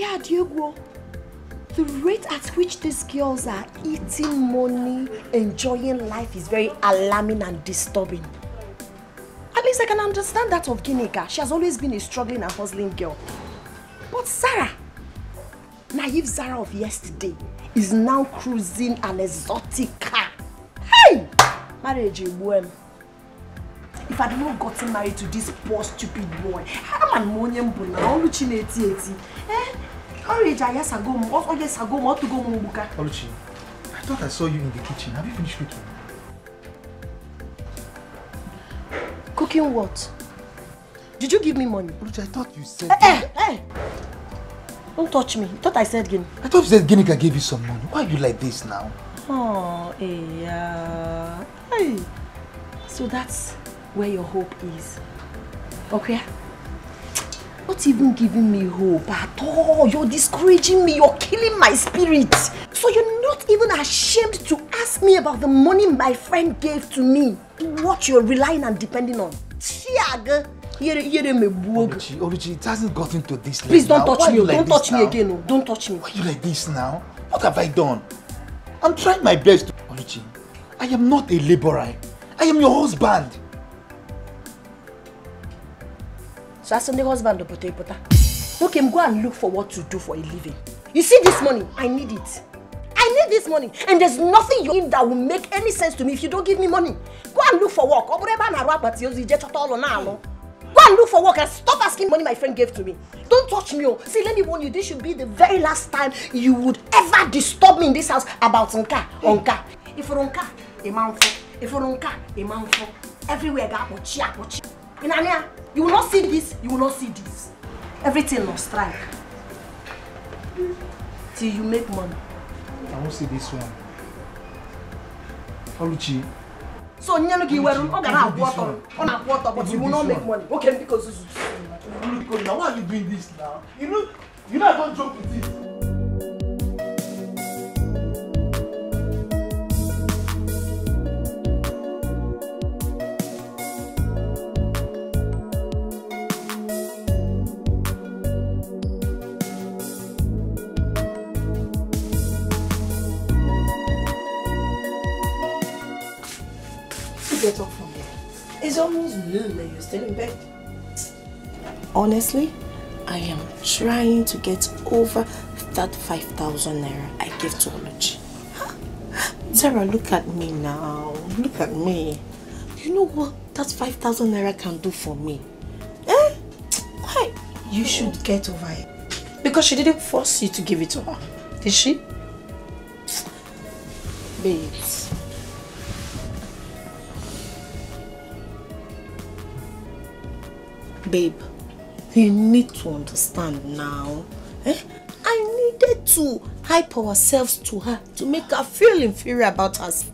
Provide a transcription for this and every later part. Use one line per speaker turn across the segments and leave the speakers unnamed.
Yeah, Diego. The rate at which these girls are eating money, enjoying life is very alarming and disturbing. At least I can understand that of Ginika. She has always been a struggling and hustling girl. But Sarah, naive Sarah of yesterday, is now cruising an exotic car. Hey! Marriage, boy. If I had not gotten married to this poor stupid boy, how am I money mbuna? Oluchi na-eti. Oluchi,
I thought I saw you in the kitchen. Have you finished cooking?
Cooking what? Did you give me money?
Oluchi, I thought you said...
Hey! Don't touch me. I thought I said Gin.
I thought you said Ginika gave you some money. Why are you like this now?
Oh, yeah. Hey. So that's where your hope is. Okay? Not even giving me hope at all. You're discouraging me. You're killing my spirit. So you're not even ashamed to ask me about the money my friend gave to me. What you're relying and depending on.
Oluchi, it hasn't gotten to this level.
Please don't touch me.
Like
don't touch me
now?
again. Don't touch me.
Why are you like this now? What have I done? I'm trying my best to... Oluchi, I am not a laborer. I am your husband.
So as the husband of Pota. Okay, go and look for what to do for a living. You see this money? I need it. I need this money. And there's nothing you need that will make any sense to me if you don't give me money. Go and look for work. Go and look for work and stop asking money my friend gave to me. Don't touch me. See, let me warn you, this should be the very last time you would ever disturb me in this house about Onka. If you're Onka, a man for. If you're Onka, a man for. Everywhere got pochi. In Ania, you will not see this, you will not see this. Everything must strike. Till you make money.
I won't see this one. Oluchi.
So Nyanuki were on water, but you will not make money. Okay, because
now why are you doing this now? You know I don't joke with this.
Get up from there. It's almost noon and you're still in bed. Honestly, I am trying to get over that 5,000 naira I gave to Oluchi. Zara, look at me now. Look at me. You know what that 5,000 naira can do for me? Why? You should get over it. Because she didn't force you to give it to her. Did she? Babes. Babe, you need to understand now. I needed to hype ourselves to her to make her feel inferior about us.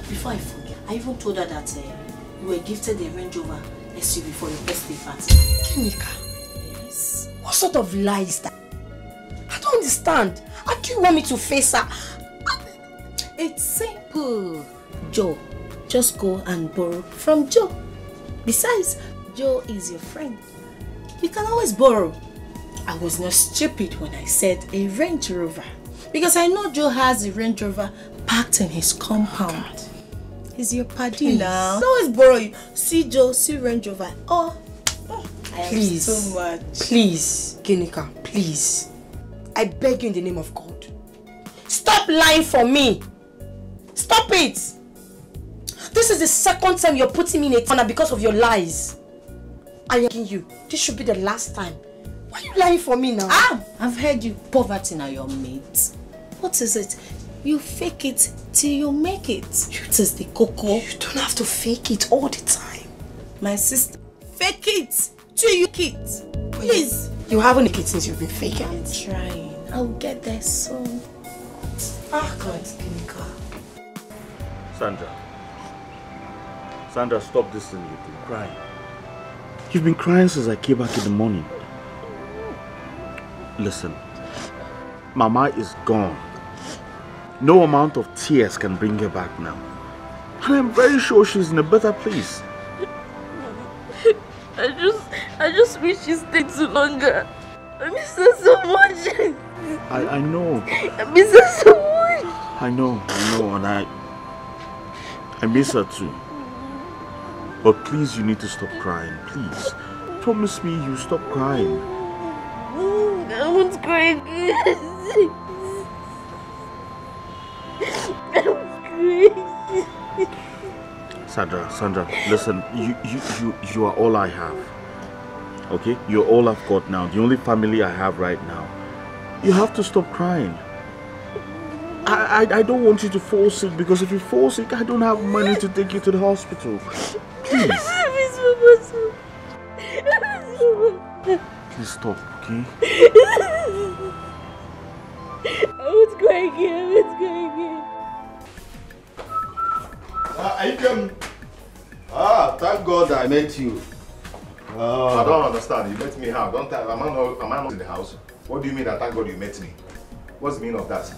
Before I forget, I even told her that you were gifted a Range Rover SUV for your birthday party. Ginika, yes. What sort of lie is that? I don't understand. How do you want me to face her? It's simple. Joe, just go and borrow from Joe. Besides, Joe is your friend. You can always borrow. I was not stupid when I said a Range Rover. Because I know Joe has a Range Rover parked in his compound. He's your party now. Always borrow you. See Joe, see Range Rover. I please, so much. Please, Ginika, please. I beg you in the name of God. Stop lying for me. Stop it. This is the second time you're putting me in a corner because of your lies. I am asking you. This should be the last time. Why are you lying for me now? I've heard you. Poverty now your mate. What is it? You fake it till you make it. It is the cocoa. You don't have to fake it all the time. My sister, fake it till you make it. Please. You haven't made it since you've been faking it. I'm trying. I'll get there soon. God, Ginika.
Sandra, stop this thing. You've been crying. You've been crying since I came back in the morning. Listen, Mama is gone. No amount of tears can bring her back now. And I'm very sure she's in a better place.
I just wish she stayed too longer.
I miss her so much.
I know.
I miss her so much.
I know, and I miss her too. But please, you need to stop crying, please. Promise me you'll stop crying.
I won't cry again. I won't cry.
Sandra, listen, you are all I have. Okay? You're all I've got now. The only family I have right now. You have to stop crying. I don't want you to fall sick, because if you fall sick, I don't have money to take you to the hospital. Please. Please stop, okay?
I won't cry again.
Thank God I met you.
I don't understand. You met me how? Am I not in the house? What do you mean that thank God you met me? What's the meaning of that?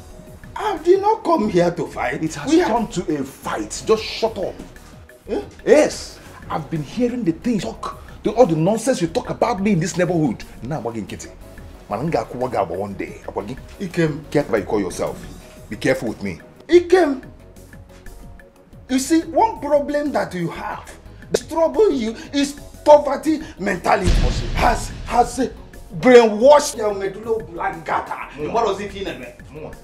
I did not come here to fight.
It has come to a fight. Just shut up. Eh? Yes. I've been hearing the things all the nonsense you talk about me in this neighborhood. Now I'm working kitty. One day.
Ikem.
Careful how you call yourself. Be careful with me.
Ikem. You see, one problem that you have, the trouble you is poverty mentality. Has brainwashed your medulla oblongata. What was it in?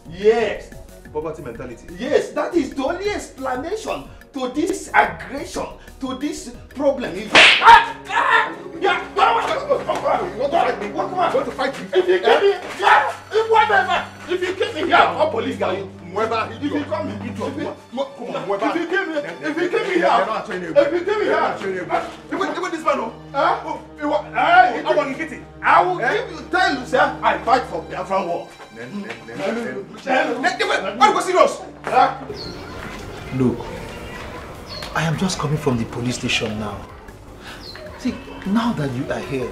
Yes.
Poverty mentality.
Yes, that is the only explanation to this aggression, to this problem. If you fight me. If you get me, whatever. If you get me here, I'll police guy. If you come here, if you get me here, even this man, I will give you tell you, sir, I fight for Biafran war. What was serious?
Look, I am just coming from the police station now. See, now that you are here,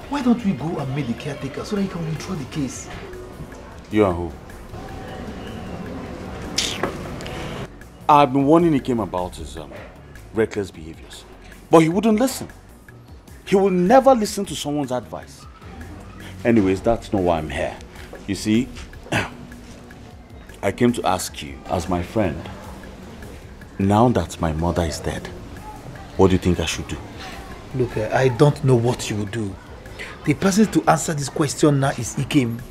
why don't we go and meet the caretaker so that he can withdraw the case?
You are who? I've been warning him about his reckless behaviors, but he wouldn't listen. He will never listen to someone's advice. Anyways, that's not why I'm here. You see, I came to ask you, as my friend, now that my mother is dead, what do you think I should do?
Look, I don't know what you will do. The person to answer this question now is Ikem.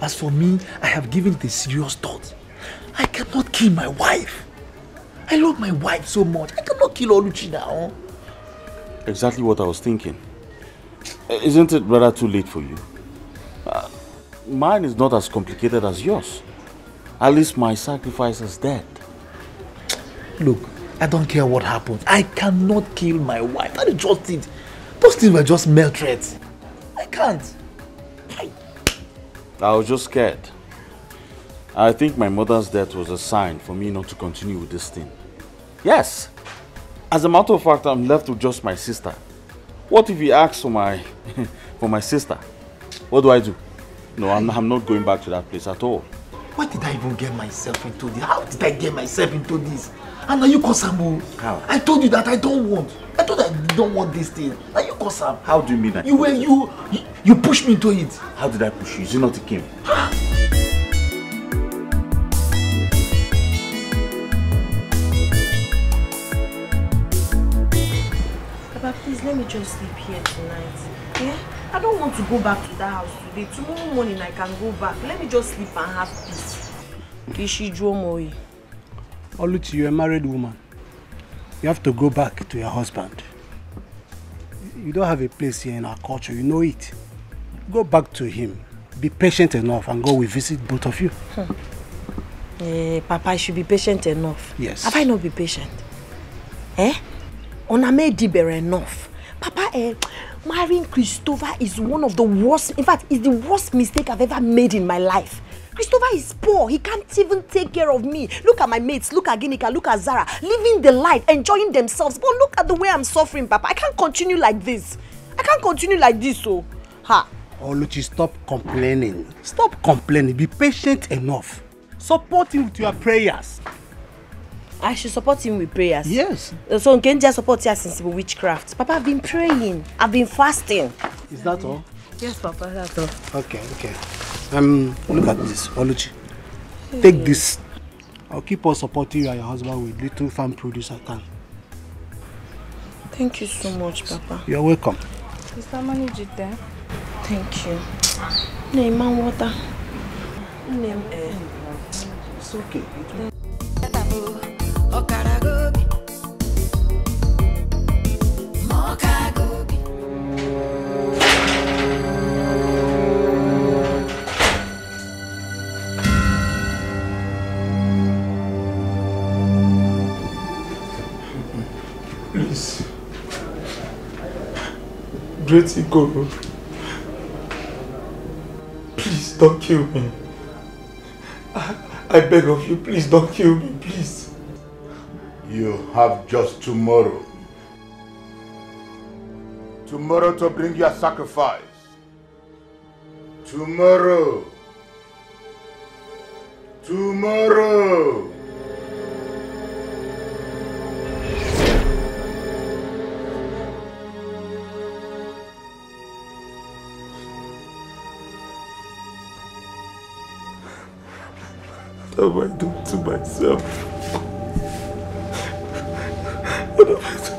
As for me, I have given it a serious thought. I cannot kill my wife. I love my wife so much. I cannot kill Oluchi now.
Exactly what I was thinking. Isn't it rather too late for you? Mine is not as complicated as yours. At least my sacrifice is dead.
Look, I don't care what happens. I cannot kill my wife. That is just it. Those things were just mere threats. I can't.
I was just scared. I think my mother's death was a sign for me not to continue with this thing. Yes. As a matter of fact, I'm left with just my sister. What if he asks for my sister? What do? No, I'm not going back to that place at all.
Why did I even get myself into this? How did I get myself into this? And now you Kosamu.
How?
I told you that I don't want. I told you I don't want this thing. Now you Kosam.
How do you mean that?
You pushed me into it.
How did I push you? Is it not a game?
Papa, please let me just sleep here tonight. Yeah? I don't want to go back to that house today. Tomorrow morning I can go back. Let me just sleep and have peace. Oluchi,
you're a married woman. You have to go back to your husband. You don't have a place here in our culture, you know it. Go back to him. Be patient enough and go we visit both of you.
Papa, I should be patient enough.
Yes.
Have I not been patient? Ona made Dibere enough. Papa, marrying Christopher is one of the worst, in fact, it's the worst mistake I've ever made in my life. Christopher is poor. He can't even take care of me. Look at my mates. Look at Ginika. Look at Zara. Living the life, enjoying themselves. But look at the way I'm suffering, Papa. I can't continue like this. I can't continue like this, so. Ha.
Oluchi, stop complaining. Stop complaining. Be patient enough. Support him with your prayers.
I should support him with prayers?
Yes.
So, can just support you since witchcraft? Papa, I've been praying. I've been fasting.
Is that all?
Yes, Papa, that's all.
Okay. Look at this, Oluchi. Take this. I'll keep on supporting you and your husband with little farm produce I can.
Thank you so much, Papa.
You're welcome.
Sister, manage it there.
Thank you. Name man water. Name
It's okay.
Please. Great Igoro. Please don't kill me. I beg of you, please don't kill me, please.
You have just tomorrow. Tomorrow to bring your sacrifice. Tomorrow. Tomorrow.
What have I done to myself? What have I done?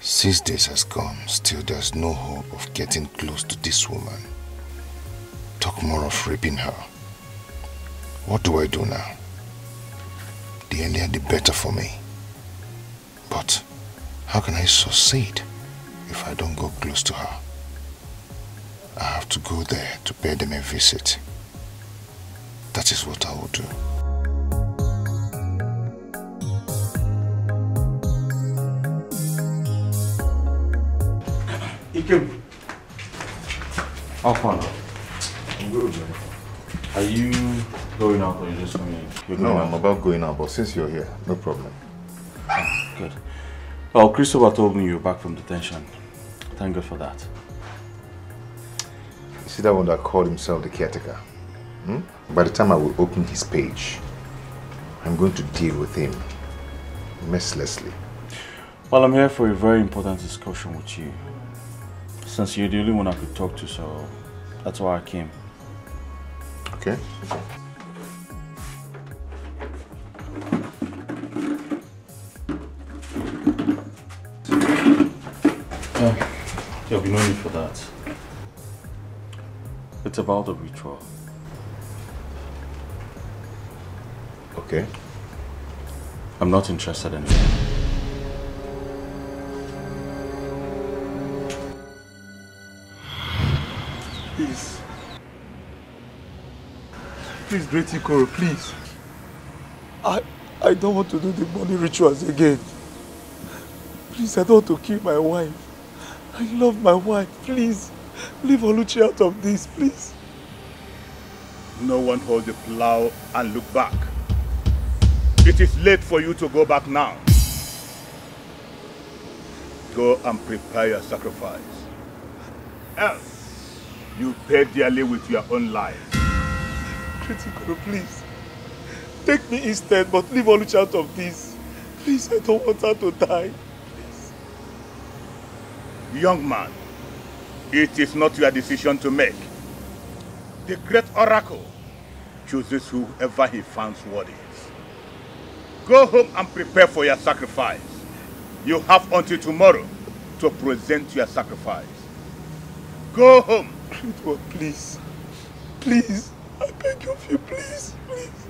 Six days has gone, still there's no hope of getting close to this woman. Talk more of raping her. What do I do now? The earlier the better for me. But how can I succeed if I don't go close to her? I have to go there to pay them a visit. That is what I will do.
Ikem. How far now?
I'm good, man.
Are you going out or you just coming in?
No, I'm about going out, but since you're here, no problem.
Good. Well, Christopher told me you were back from detention. Thank God for that.
You see that one that called himself the caretaker? By the time I will open his page, I'm going to deal with him mercilessly.
Well, I'm here for a very important discussion with you. Since you're the only one I could talk to, so that's why I came.
Okay.
There'll be no need for that. It's about the ritual.
Okay.
I'm not interested anymore.
Please. Please, Great Ikoro, please. I don't want to do the money rituals again. Please, I don't want to kill my wife. I love my wife. Please, leave Oluchi out of this, please.
No one holds the plow and look back. It is late for you to go back now. Go and prepare your sacrifice. Else, you pay dearly with your own life.
Critical, please. Take me instead, but leave Oluchi out of this. Please, I don't want her to die. Please.
Young man, it is not your decision to make. The great oracle chooses whoever he finds worthy. Go home and prepare for your sacrifice. You have until tomorrow to present your sacrifice. Go home.
Please. Please. I beg of you, please. Please.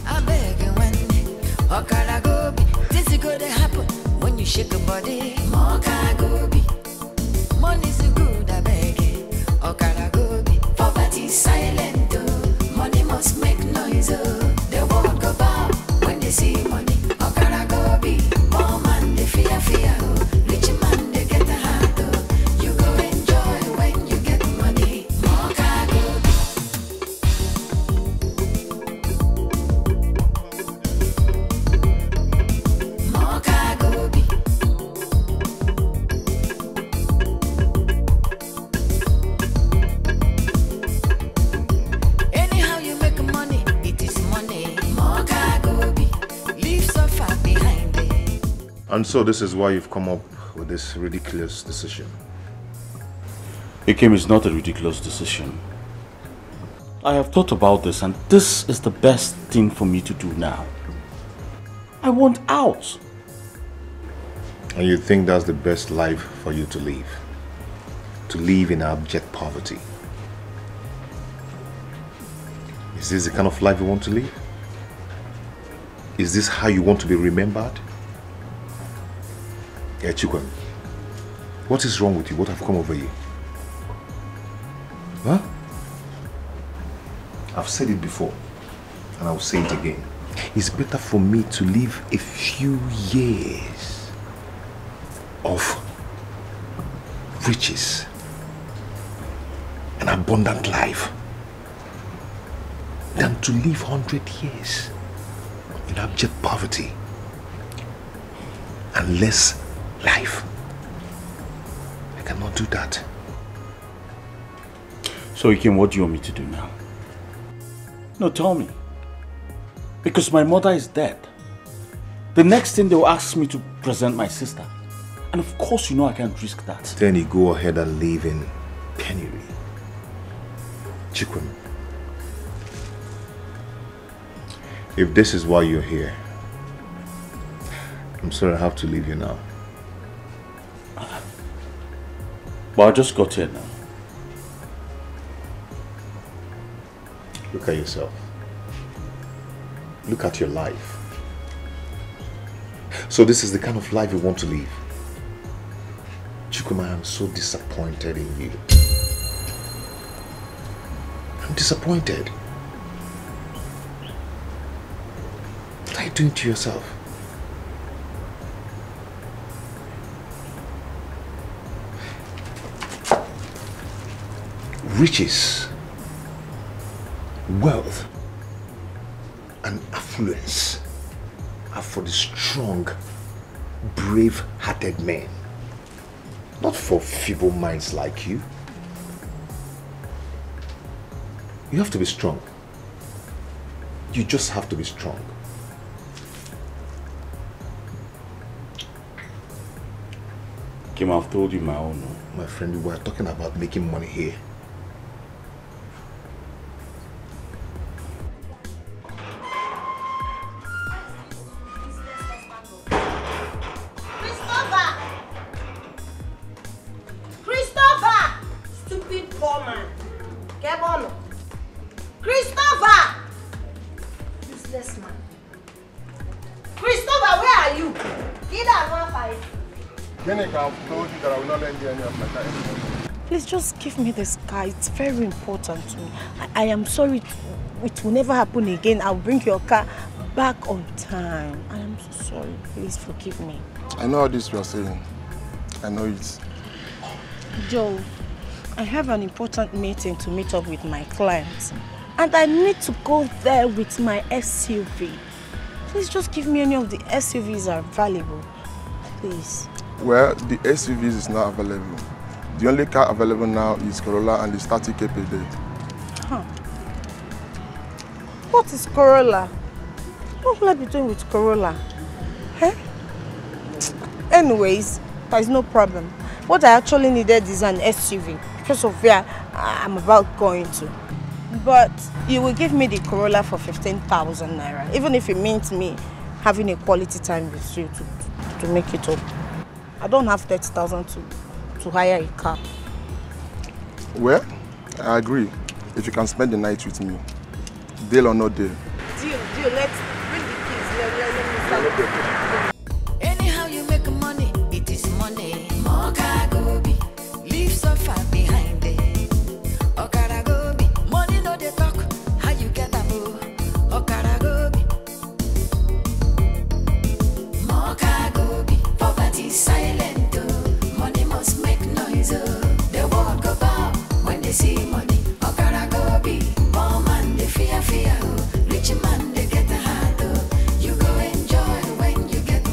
I beg you when Okara go be. This is gonna happen when you shake your body. Moka go be. Money's good, I beg you. Okara go be. Poverty silent, oh. Money must make noise, oh. They won't go bow when they see money. Okara go be. Poor man, they fear, oh. Rich man, they get a heart, oh. You go enjoy when you get money. Moka go be. Moka go be. Anyhow you make money,
And so this is why you've come up with this ridiculous decision.
Ikem, is not a ridiculous decision. I have thought about this and this is the best thing for me to do now. I want out.
And you think that's the best life for you to live? To live in abject poverty? Is this the kind of life you want to live? Is this how you want to be remembered? Yeah, Chukwan, what is wrong with you? What have come over you? Huh? I've said it before, and I'll say it again. It's better for me to live a few years of riches, an abundant life, than to live 100 years in abject poverty and less life. I cannot do that.
So Ikem, what do you want me to do now? No, tell me. Because my mother is dead. The next thing they will ask me to present my sister. And of course you know I can't risk that.
Then you go ahead and live in penury. Chikwem, if this is why you're here, I'm sorry I have to leave you now.
But I just got here now.
Look at yourself. Look at your life. So this is the kind of life you want to live. Chukuma, I'm so disappointed in you. I'm disappointed. What are you doing to yourself? Riches, wealth, and affluence are for the strong, brave-hearted men, not for feeble minds like you. You have to be strong. You just have to be strong.
Kim, I've told you my own.
My friend, we were talking about making money here.
Please just give me this car. It's very important to me. I am sorry. It will never happen again. I'll bring your car back on time. I am so sorry. Please forgive me.
I know how this you are saying. I know it.
Joe, I have an important meeting to meet up with my clients. And I need to go there with my SUV. Please just give me any of the SUVs that are available. Please.
Well, the SUVs is not available. The only car available now is Corolla and the 30K per day.
Huh. What is Corolla? What will I be doing with Corolla? Huh? Anyways, there is no problem. What I actually needed is an SUV because of where I'm about going to. But you will give me the Corolla for 15,000 naira, even if it means me having a quality time with you to make it up. I don't have 30,000 to hire a car.
Well, I agree. If you can spend the night with me, deal or no deal.
Deal. Let's bring the keys. Let me start.
Anyhow you make money, it is money. More cargo be, leave so far behind it. Okarago be, money no dey talk. How you get a boo? Okarago be, more cargo be. Poverty silent, oh. Money must make noise, oh. The world go bow when they see money. Okarago be, poor man they fear, oh. Rich man they get a heart, oh. You go enjoy when you get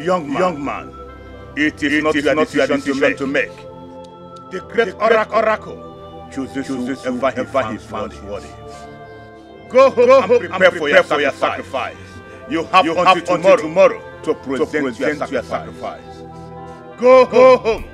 Young man, it is not your decision to make. The great oracle chooses whoever he finds worthy. Go home and prepare for your sacrifice. You have until tomorrow to present your sacrifice. Go home.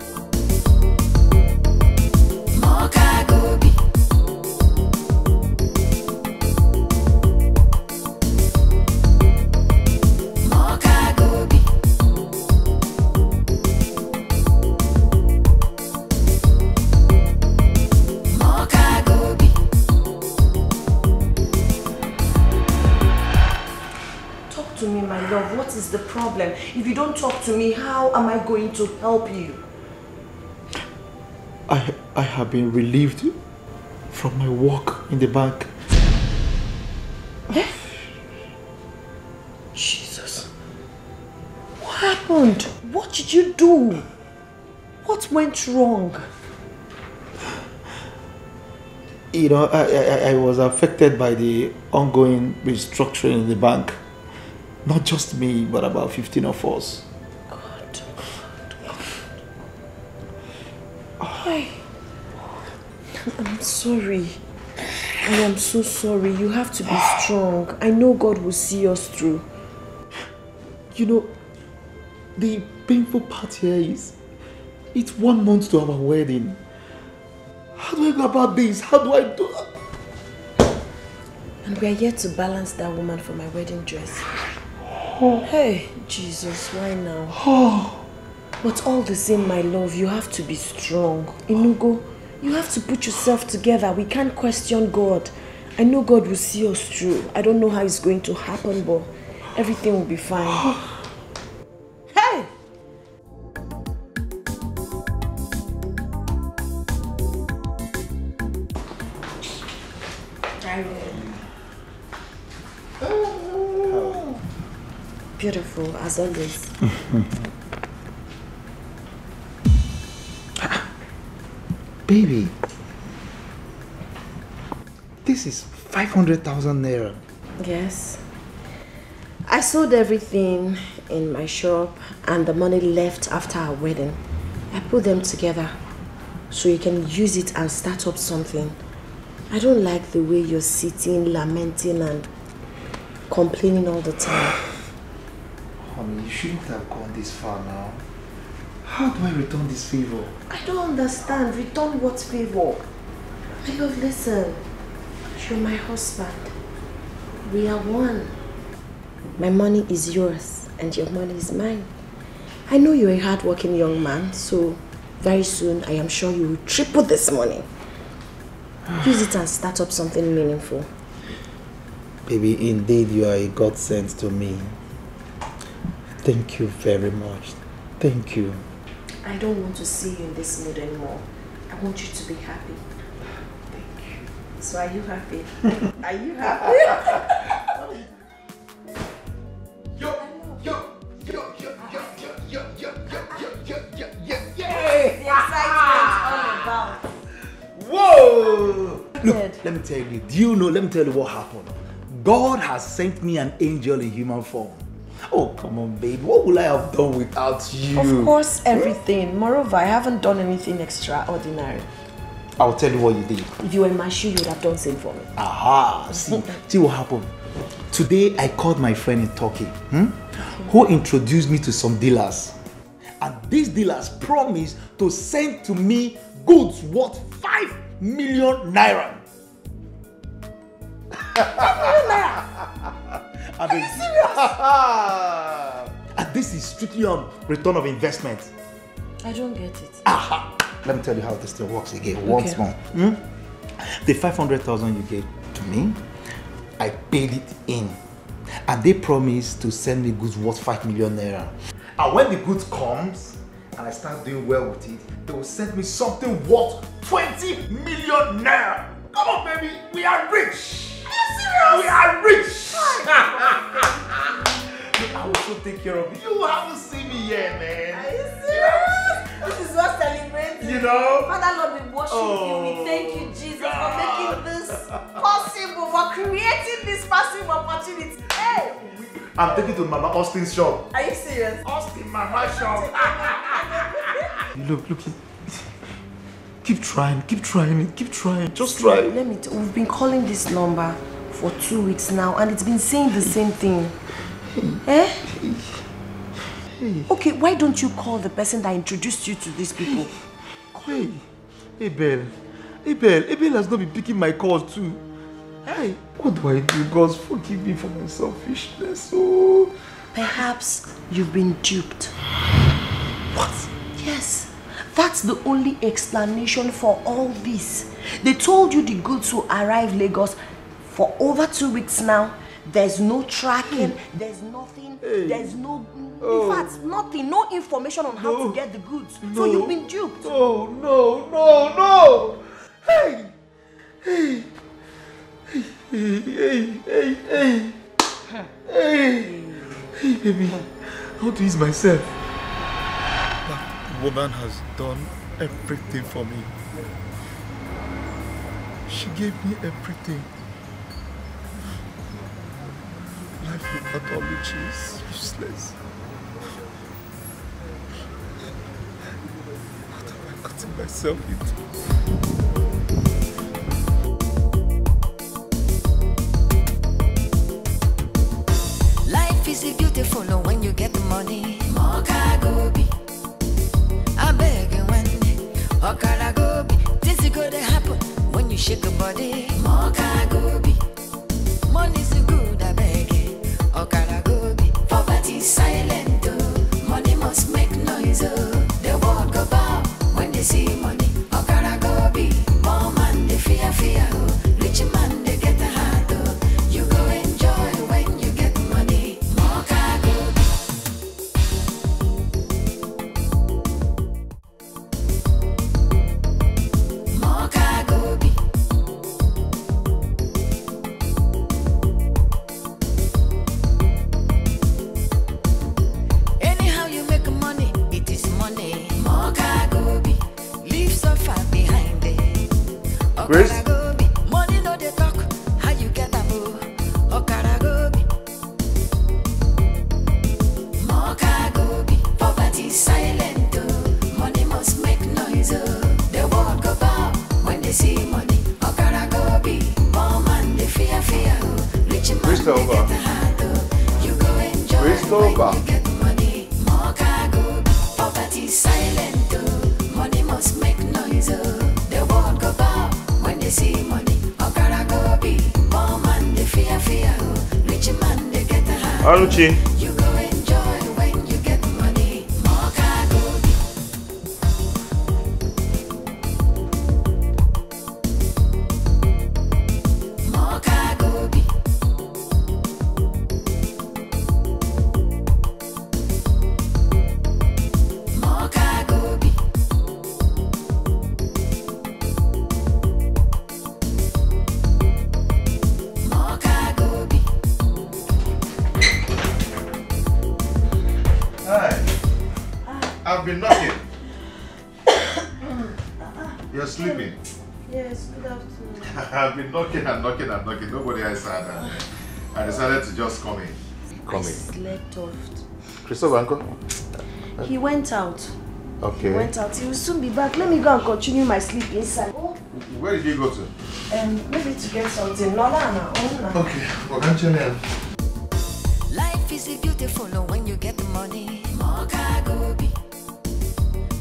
What is the problem? If you don't talk to me, how am I going to help you?
I have been relieved from my work in the bank.
Jesus. What happened? What did you do? What went wrong?
You know, I was affected by the ongoing restructuring in the bank. Not just me, but about 15 of us.
God. I'm sorry. I am so sorry. You have to be strong. I know God will see us through.
You know, the painful part here is, it's 1 month to our wedding. How do I go about this? How do I do it?
And we are yet to balance that woman for my wedding dress. Oh. Hey, Jesus, why now?
Oh.
But all the same, my love, you have to be strong. Inugo, you have to put yourself together. We can't question God. I know God will see us through. I don't know how it's going to happen, but everything will be fine. Hey! Beautiful, as always.
Baby, this is 500,000 naira.
Yes. I sold everything in my shop and the money left after our wedding. I put them together so you can use it and start up something. I don't like the way you're sitting, lamenting and complaining all the time.
Honey, you shouldn't have gone this far now. How do I return this favor?
I don't understand. Return what favor? My love, listen. You're my husband. We are one. My money is yours and your money is mine. I know you're a hard-working young man, so very soon I am sure you will triple this money. Use it and start up something meaningful.
Baby, indeed you are a godsend to me. Thank you very much. Thank you.
I don't want to see you in this mood anymore. I want you to be happy.
Thank you.
So are you happy? Are you happy? The excitement all about.
Whoa! Look, let me tell you, do you know, let me tell you what happened. God has sent me an angel in human form. Oh, come on, babe. What would I have done without you?
Of course, everything. Moreover, I haven't done anything extraordinary.
I'll tell you what you did.
If you were in my shoe, you would have done same for me.
Aha! See what happened? Today, I called my friend in Turkey, who introduced me to some dealers. And these dealers promised to send to me goods worth 5 million naira.
5 million naira? Are you serious?
And this is strictly on return of investment.
I don't get it.
Aha! Let me tell you how this thing works again, once more. The 500,000 you gave to me, I paid it in. And they promised to send me goods worth 5 million naira. And when the goods comes, and I start doing well with it, they will send me something worth 20 million naira. Come on, baby, we are rich.
Are you serious?
We are rich. I will also take care of you. You haven't seen me yet, man.
Are you serious? This is what celebrating.
You know?
Father Lord, we worship you. We thank you, Jesus, for making this possible, for creating this massive opportunity. Hey!
I'm taking to Mama Austin's shop.
Are you serious?
Austin Mama shop. Look. Keep trying. Just try.
Let me we've been calling this number for 2 weeks now and it's been saying the same thing. Eh? Okay, why don't you call the person that introduced you to these people?
Hey, Abel has not been picking my calls too. Hey, what do I do? God, forgive me for my selfishness. Oh.
Perhaps you've been duped.
What?
Yes, that's the only explanation for all this. They told you the goods will arrive Lagos for over 2 weeks now. There's no tracking, there's nothing, there's no... In fact, nothing, no information on how to get the goods. So you've been duped.
No. Hey, baby, I want to ease myself. That woman has done everything for me. She gave me everything. Life without all which is useless. What have I gotten myself into?
Life is beautiful when you get the money. Mokagobi, I beg you when Okaragobi. Things are gonna happen when you shake a body. Mokagobi, money's good, I beg you. Okaragobi, poverty is silent, oh. Money must make noise, oh. The world go bow when they see money. Okaragobi, poor man they fear, oh. Rich man they get a heart, oh. You go enjoy when you get money. Mokagobi. Mokagobi. Anyhow you make money, it is money. Mokagobi. Leave so far behind it.
Grace?
Okaragobi. Money no they talk. How you get a boo? Okaragobi. Mokagobi. Poverty is silent, oh. Money must make noise, oh. The world go bow when they see money. Okaragobi. Poor man they fear, oh. Rich man they
Christopher.
get a heart, oh. You go enjoy
Christopher.
when you get money. Mokagobi. Poverty is silent, oh. Money must make noise, oh. The world go bow when they see money. Okaragobi. Poor man they fear, oh. Rich man they get a heart.
Aruchi.
You go enjoy when you get money. Mokagobi. Mokagobi. Mokagobi. Mokagobi.
Hi. I've been knocking. You're sleeping.
Yes, good afternoon.
I've been knocking. Nobody answered. I decided to just come in.
I slept off.
Christopher, uncle?
He went out.
Okay.
He went out. He will soon be back. Let me go and continue my sleep inside. Oh,
Where did you go to?
maybe to get something. Nolana.
Okay. Well, can't you now?
Life is beautiful when you get the money. Mokagobi.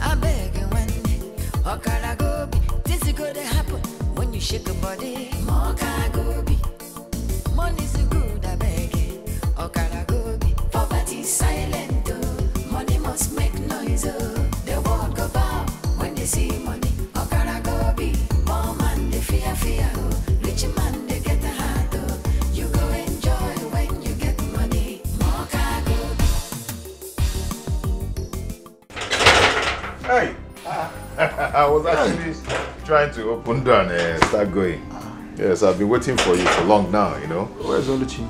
I beg you when Okaragobi. Things are gonna happen when you shake a body. Mokagobi. Money's good, I beg you. Okaragobi. Poverty is silent, oh. Money must make noise, oh. The world go bow when they see money. Okaragobi. Poor man they fear, oh. Rich man they get a heart, oh. You go enjoy when you get money. Mokagobi.
Hey! I was actually trying to open door and start going. Yes, I've been waiting for you for long now, you know.
Where's Oluchi?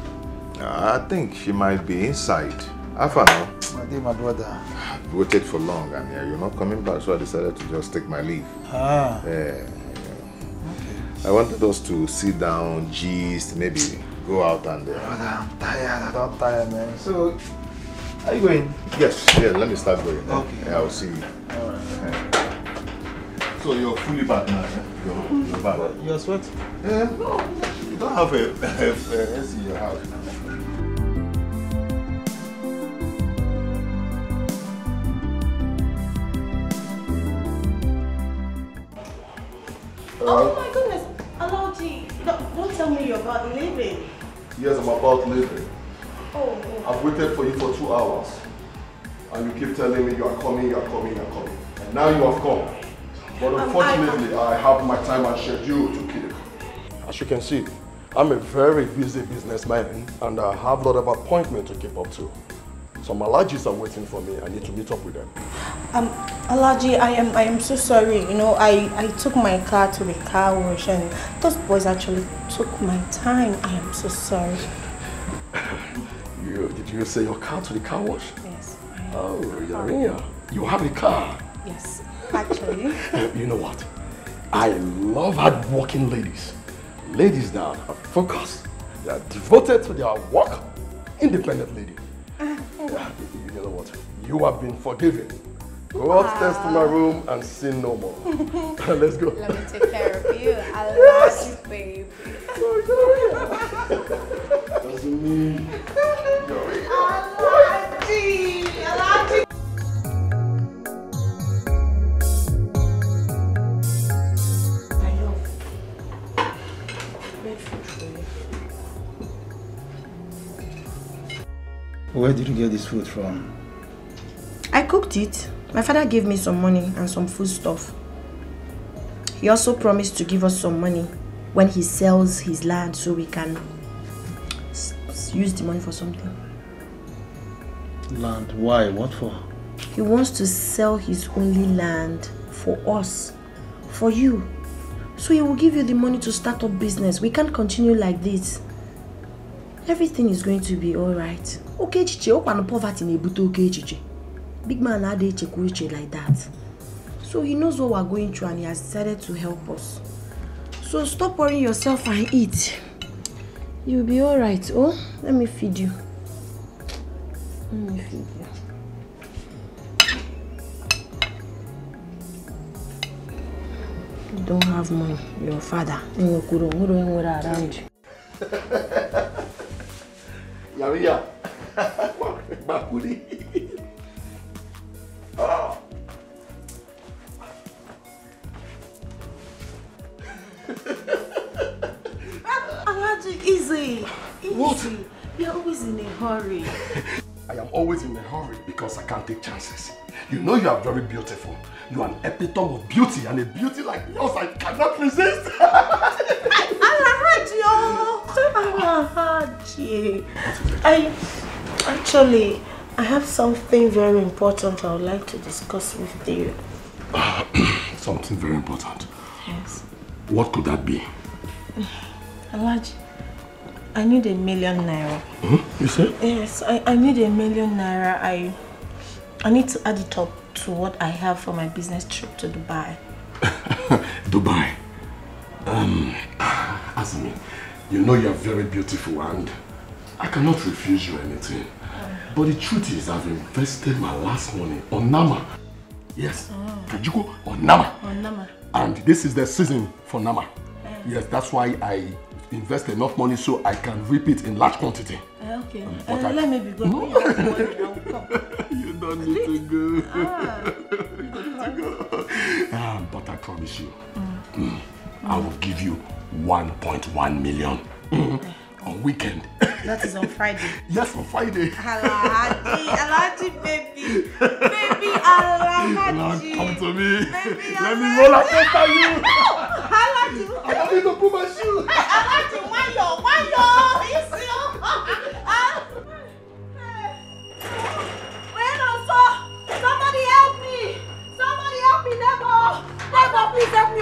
I think she might be inside. Alpha now.
My dear, my brother.
I've waited for long and you're not coming back, so I decided to just take my leave.
Ah.
Yeah. I wanted us to sit down, gist, maybe
go out and...
Brother, I'm tired. I don't tire, man. So, are you going?
Yes, yeah, let me start going.
Okay.
Yeah, I'll see you.
Alright.
So you're fully back now, yeah? You're back.
You're sweating?
Yeah, no. You don't have a AC in your house.
Oh my goodness, Aloji, don't tell me you're about leaving.
Yes, I'm about leaving.
Oh.
I've waited for you for 2 hours. And you keep telling me you are coming, you are coming, you are coming. And now you have come. But unfortunately, I have my time and schedule to keep.
As you can see, I'm a very busy businessman and I have a lot of appointments to keep up to. Some allergies are waiting for me. I need to meet up with them.
Alaji, I am so sorry. You know, I took my car to the car wash and those boys actually took my time. I am so sorry.
Did you say your car to the car wash?
Yes.
Oh, Yarinya, you have a car?
Yes, actually.
You know what? I love hard-working ladies. Ladies that are focused, they are devoted to their work, independent ladies. You know what? You have been forgiven. Go upstairs to my room and sin no more. Let's go.
Let me take care of you. I love you, baby.
Doesn't mean
Alaji.
Where did you get this food from?
I cooked it. My father gave me some money and some food stuff. He also promised to give us some money when he sells his land so we can use the money for something.
Land? Why? What for?
He wants to sell his only land for us, for you. So he will give you the money to start up business. We can't continue like this. Everything is going to be alright. Okay, chiche, open poverty in Ebuto, okay, chiche. Big man had a check like that. So he knows what we're going through and he has decided to help us. So stop worrying yourself and eat. You'll be alright. Oh, let me feed you. Let me feed you. You don't have money. Your father. Around you.
Yarinya. Bakuri. Oh.
Alaji, easy.
What?
You're always in a hurry.
I am always in a hurry because I can't take chances. You know you are very beautiful. You are an epitome of beauty, and a beauty like yours I cannot resist.
Alaji. I have something very important I would like to discuss with you.
Something very important?
Yes.
What could that be?
Alaji, I need ₦1 million.
You said?
Yes, I need ₦1 million. I need to add it up to what I have for my business trip to Dubai.
Dubai? Asmi, you know you are very beautiful and I cannot refuse you anything. But the truth is I've invested my last money on Nama. Yes, Kajuko on Nama.
On Nama.
And this is the season for Nama. Yes, that's why I invest enough money so I can reap it in large quantity.
Okay. Let me be going.
No.
I will come.
You don't need to go. You don't need to go. But I promise you, I will give you 1.1 million on weekend.
That is on Friday.
Yes, on Friday.
Alaji, baby. Baby, Alaji.
Now come to me.
Baby,
let me roll after you.
Alaji.
I don't need to put my shoe.
Alaji, why yo? You see? Somebody help me, neighbor. Neighbor, please help me,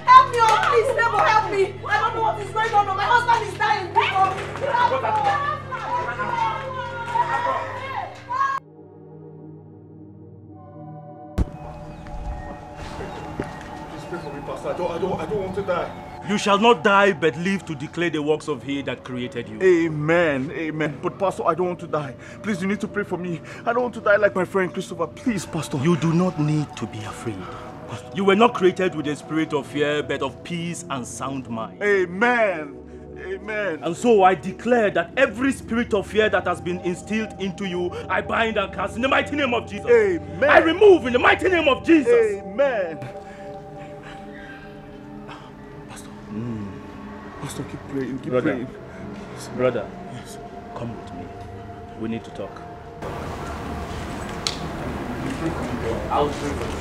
Help me, please, neighbor, help me. I don't know what is going on. My husband is dying, people.
Please pray for me, Pastor. I don't want to die.
You shall not die, but live to declare the works of He that created you.
Amen. Amen. But Pastor, I don't want to die. Please, you need to pray for me. I don't want to die like my friend Christopher. Please, Pastor.
You do not need to be afraid. You were not created with a spirit of fear, but of peace and sound mind.
Amen. Amen.
And so I declare that every spirit of fear that has been instilled into you, I bind and cast in the mighty name of Jesus.
Amen.
I remove in the mighty name of Jesus.
Amen. Pastor. Pastor, keep praying. Keep praying.
Brother, yes. Come with me. We need to talk. I'll pray for you.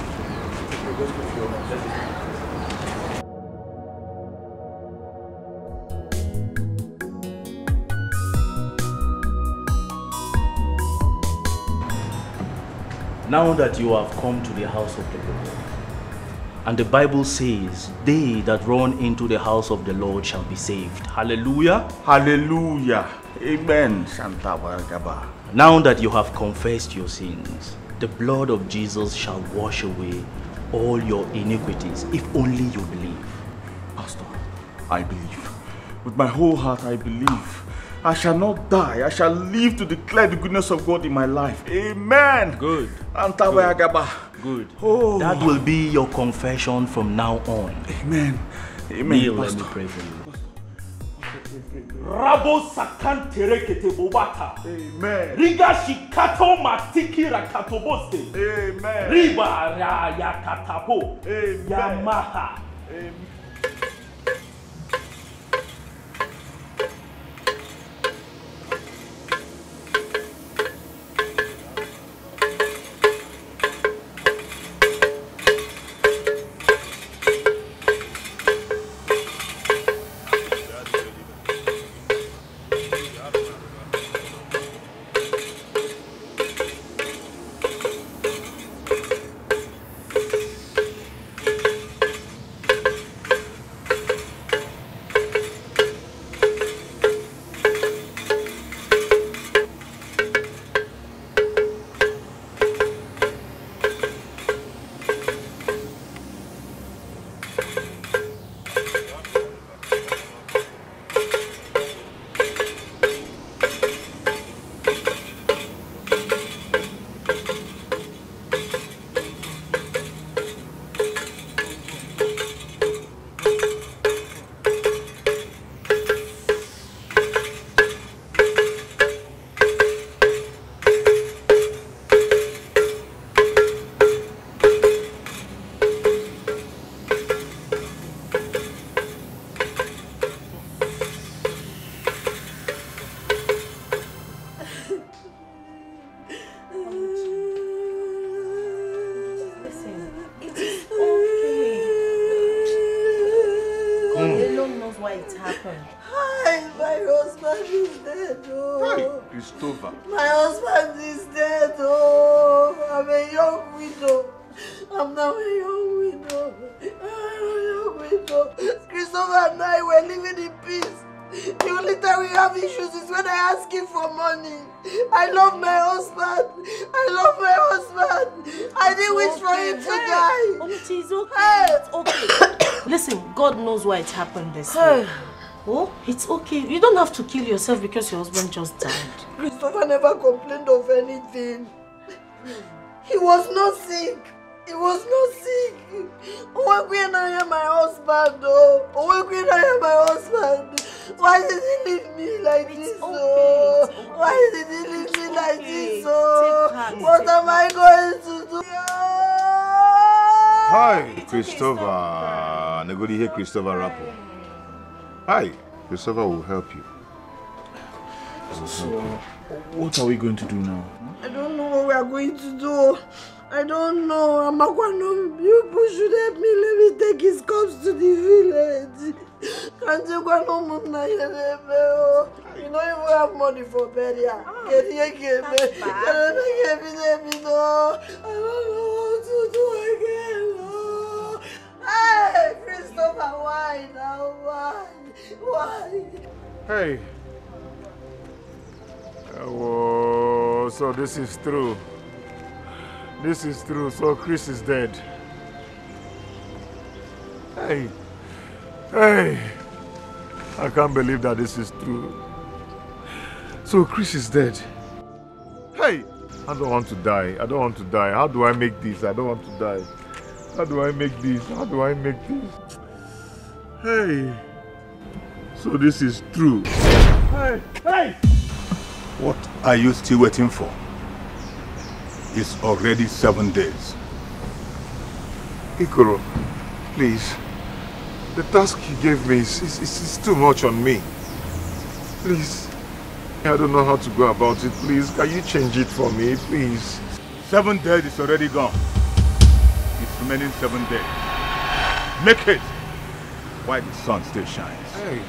Now that you have come to the house of the Lord, and the Bible says, they that run into the house of the Lord shall be saved. Hallelujah.
Hallelujah. Amen. Santa Baragaba.
Now that you have confessed your sins, the blood of Jesus shall wash away all your iniquities, if only you believe.
Pastor, I believe. With my whole heart, I believe. I shall not die. I shall live to declare the goodness of God in my life. Amen.
Good.
Good.
Oh. That will be your confession from now on.
Amen. Amen.
Neil, let me pray for you. Rabo sakantere ketebobata.
Amen.
Riga shikato matiki rakatoboste.
Amen.
Riba ra yakatapo.
Amen.
Yamaha.
Amen. Christopher.
My husband is dead. Oh, I'm a young widow. I'm now a young widow. I'm a young widow. Christopher and I were living in peace. The only time we have issues is when I ask him for money. I love my husband. I love my husband. I didn't wish for him to die.
It's okay. It's okay. Listen, God knows why it happened this way. Oh, it's okay. You don't have to kill yourself because your husband just died.
Christopher never complained of anything. He was not sick. He was not sick. Okonkwo and I am my husband, though. Okonkwo and I am my husband. Why did he leave me like this, oh? Why did he leave me like this, oh? What am I going to do?
Hi, Christopher. Nobody here, Christopher Rachael. Hi, Christopher will help you.
So, what are we going to do now?
I don't know what we are going to do. I don't know. Amakwano, you should help me. Let me take his corpse to the village. Can't you go no more? You don't even have money for burial. I don't know what to do again. Oh. Hey, Christopher, why now? Why? Why?
Hey. Oh, so this is true. This is true. So Chris is dead. Hey.
Hey, I can't believe that this is true. So Chris is dead. Hey, I don't want to die. I don't want to die. How do I make this? I don't want to die. How do I make this? How do I make this? Hey, so this is true. Hey, hey!
What are you still waiting for? It's already 7 days.
Ikoro, please. The task you gave me is too much on me. Please. I don't know how to go about it. Please, can you change it for me, please?
7 days is already gone. It's remaining 7 days. Make it while the sun still shines.
Hey.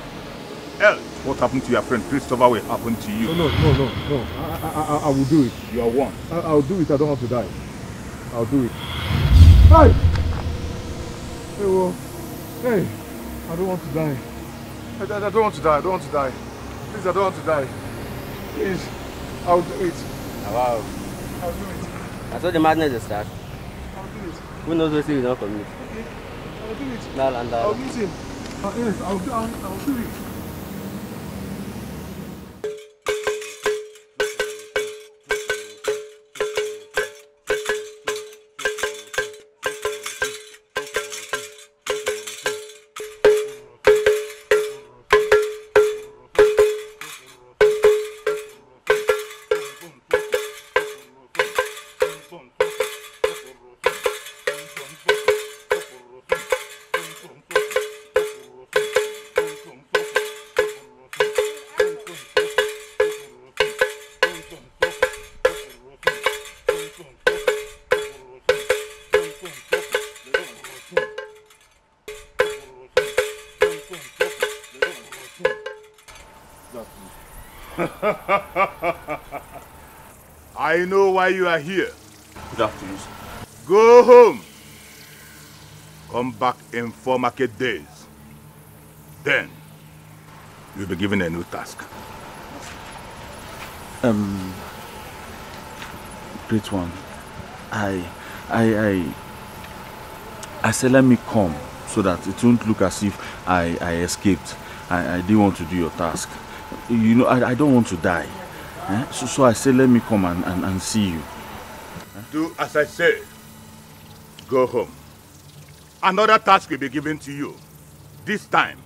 Else, what happened to your friend Christopher will happen to you.
No. I will do it.
You are one.
I'll do it. I don't want to die. I'll do it. Hey! Hey, well, hey! I don't want to die. I don't want to die. I don't want to die. Please, I don't want to die. Please, I'll do it.
Wow.
I'll do it.
I saw the madness start.
I'll do it.
Who knows what you don't commit?
Okay. I'll do it.
I'll
meet him. Yes, I'll do it.
I know why you are here.
Good afternoon.
Go home. Come back in 4 market days. Then, you'll be given a new task.
Great one. I said let me come so that it won't look as if I escaped. I didn't want to do your task. You know, I don't want to die. So I said let me come and see you.
Do as I say. Go home. Another task will be given to you. This time,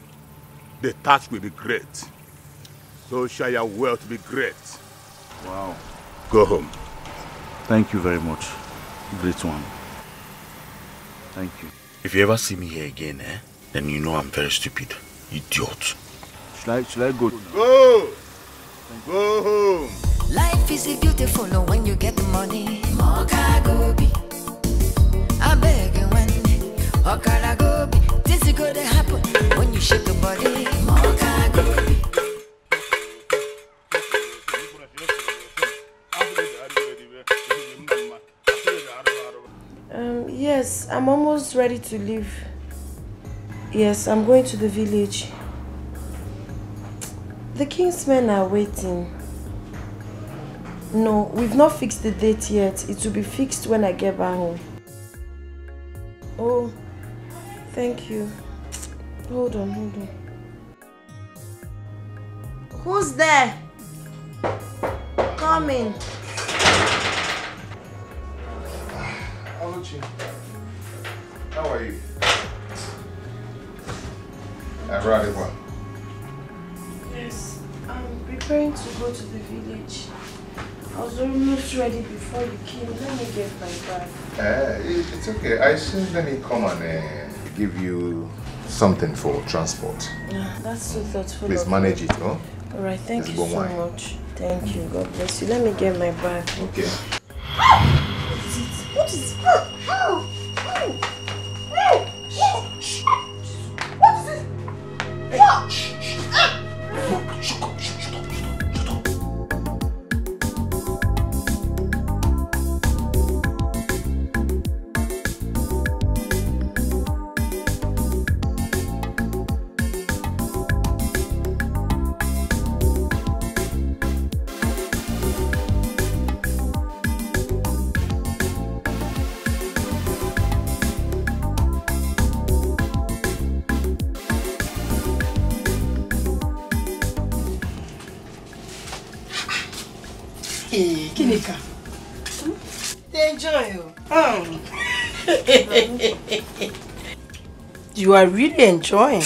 the task will be great. So shall your wealth be great.
Wow.
Go home.
Thank you very much. Great one. Thank you.
If you ever see me here again, then you know I'm very stupid. Idiot.
Should I go?
Go! Go home.
Life is beautiful when you get the money. Mokagobi. I beg you when Okaragobi. This is gonna happen when you shake your body. Mokagobi.
Yes, I'm almost ready to leave. Yes, I'm going to the village. The king's men are waiting. No, we've not fixed the date yet. It will be fixed when I get back home. Oh, thank you. Hold on. Who's there? Come in.
Oluchi, how are you? I'm rather well.
Yes, I'm preparing to go to the village. I was almost ready before you came. Let me get my bag.
It's okay. I said let me come and give you something for transport.
That's so thoughtful.
Please manage it, huh?
Alright, thank
Let's
you
go
so
wine.
much. Thank you. God bless you. Let me get my bag.
Okay.
What is it? Kinika. They enjoy you.
You are really enjoying.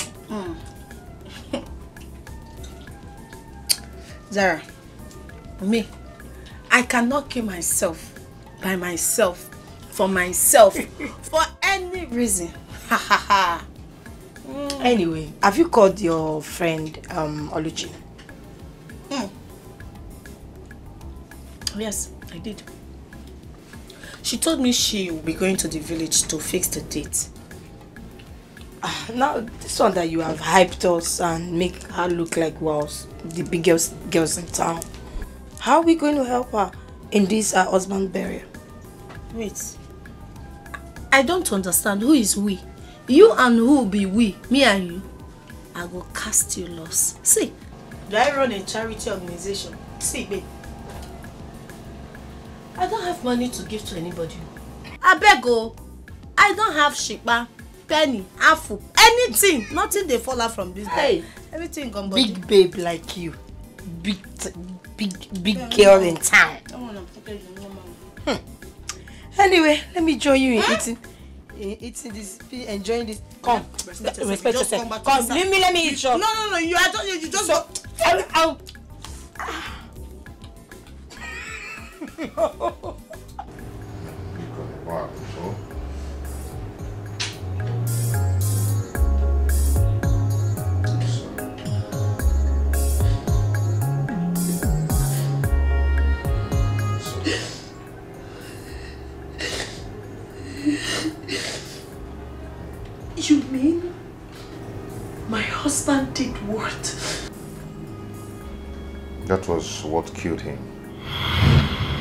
Zara, me, I cannot kill myself by myself, for myself, for any reason. Ha ha ha.
Anyway, have you called your friend Oluchi?
Yes, I did. She told me she will be going to the village to fix the date.
Now, this one that you have hyped us and make her look like the biggest girls in town. How are we going to help her in this husband burial?
Wait. I don't understand. Who is we? You and who will be we? Me and you? I will cast you loss. See, do I run a charity organization? See, babe. I don't have money to give to anybody. I beg you. I don't have shipa, penny, afu, anything. Nothing they fall out from this day. Everything gone body.
Big babe like you. Big girl in town. Anyway, let me join you in eating this, enjoying this. Come, respect yourself. Come, leave me, let me eat your.
No, you just go.
Wow.
You mean my husband did what?
That was what killed him.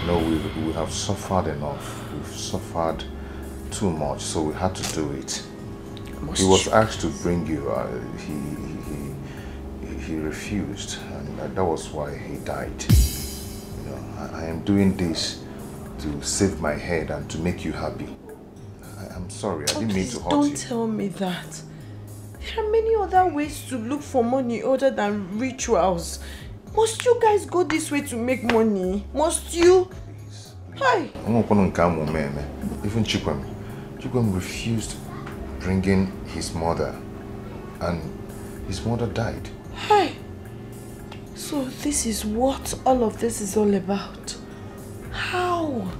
No, we have suffered enough. We've suffered too much, so we had to do it. He was asked to bring you. He refused, and that was why he died. You know, I am doing this to save my head and to make you happy. I'm sorry, I didn't mean to hurt you.
Don't tell me that. There are many other ways to look for money other than rituals. Must you guys go this way to make money? Must you? Hi.
Even Chikwem refused bringing his mother, and his mother died.
Hi. So this is what all of this is all about. How?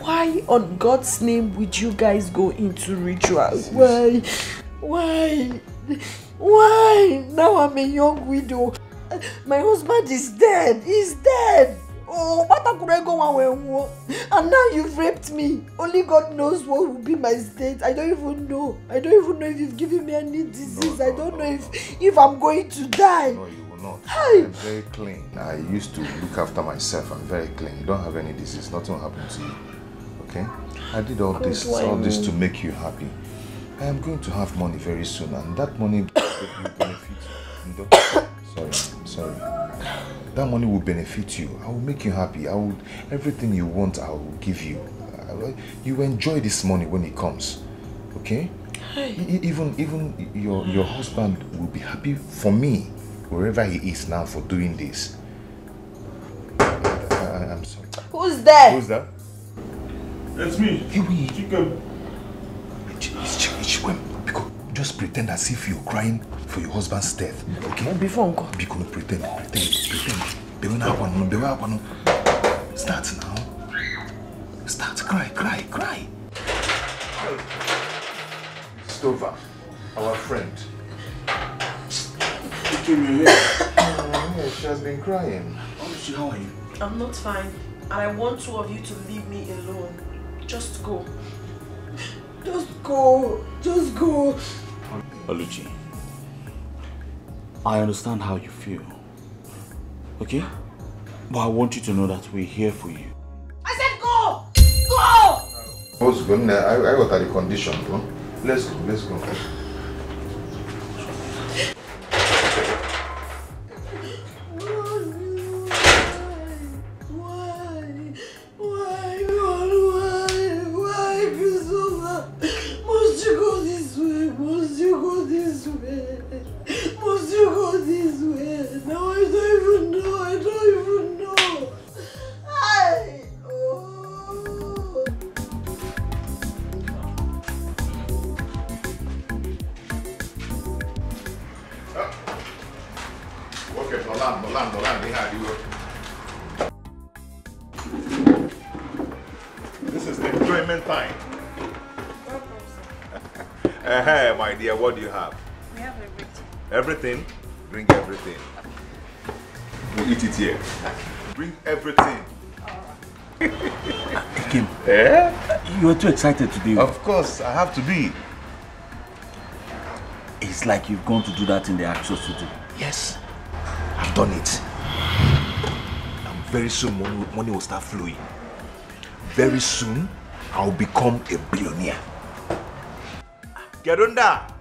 Why on God's name would you guys go into rituals? Why? Why? Now I'm a young widow. My husband is dead. He's dead. Oh, what could I go on? And now you've raped me. Only God knows what will be my state. I don't even know. I don't even know if you've given me any disease. I don't know if I'm going to die.
No, you will not. Hi. I'm very clean. I used to look after myself. I'm very clean. You don't have any disease. Nothing will happen to you. Okay? I did all this to make you happy. I am going to have money very soon, and that money will benefit you. Sorry. That money will benefit you. I will make you happy. Everything you want, I will give you. You enjoy this money when it comes. Okay? Even your husband will be happy for me, wherever he is now, for doing this. I'm sorry.
Who's there?
Who's that?
It's me. Chicken.
Just pretend as if you're crying for your husband's death, okay?
Before uncle.
Because pretend. Start now. Start, cry. Stova, our friend. She has been crying.
How are you?
I'm not fine, and I want two of you to leave me alone. Just go. Just go.
Oluchi, I understand how you feel, okay? But I want you to know that we're here for you.
I said go!
What's going on? I got the condition, bro. Let's go.
Hey!
This is the enjoyment time. My dear, what do you have?
We have everything.
Everything? Bring everything. We'll eat it here. Bring everything.
Kim, you are too excited today.
Of course, I have to be.
It's like you've gone to do that in the actual studio.
Yes, I've done it. And very soon money will start flowing. Very soon, I'll become a billionaire. Gerunda!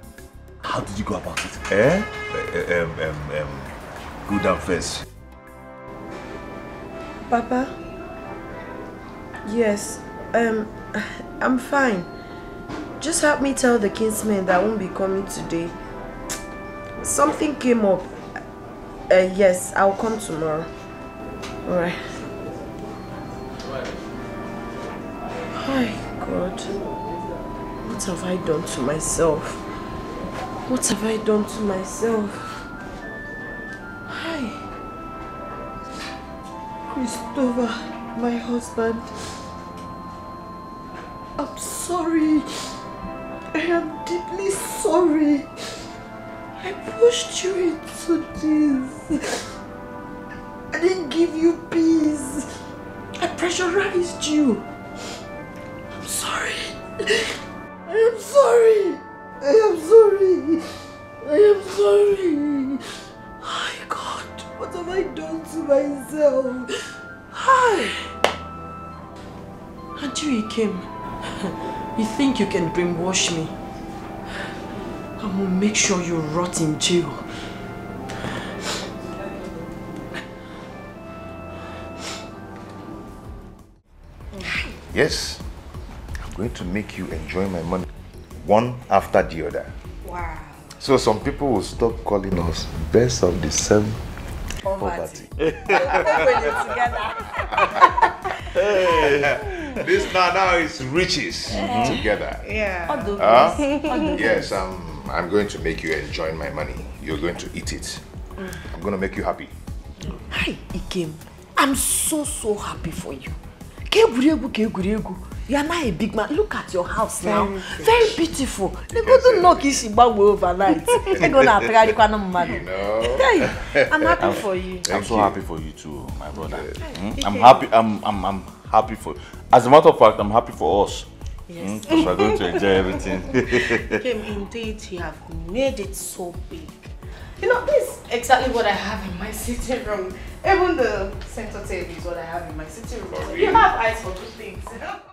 How did you go about it?
Go down first.
Papa? Yes, I'm fine. Just help me tell the kinsmen that I won't be coming today. Something came up. Yes, I'll come tomorrow. Alright. Hi, God. What have I done to myself? What have I done to myself? Hi. Christopher, my husband. I'm sorry. I am deeply sorry. I pushed you into this. I didn't give you peace. I pressurized you. I'm sorry. I am sorry. I am sorry. I am sorry. My God, what have I done to myself? Hi. Until you came, you think you can brainwash me? I will make sure you rot in jail.
Yes, I'm going to make you enjoy my money one after the other.
Wow.
So some people will stop calling us best of the same poverty. This now is riches together.
Yeah.
Yes, I'm going to make you enjoy my money. You're going to eat it. I'm going to make you happy.
Hi, Ikem. I'm so happy for you. You are now a big man. Look at your house now. Very beautiful. They go to knock overnight. I'm happy for you.
I'm so happy for you too, my brother. I'm happy. I'm happy for. As a matter of fact, I'm happy for us.
Yes.
Because we're going to enjoy everything.
Indeed, you have made it so big. You know, this is exactly what I have in my sitting room. Even the center table is what I have in my sitting room. So you have eyes for good things.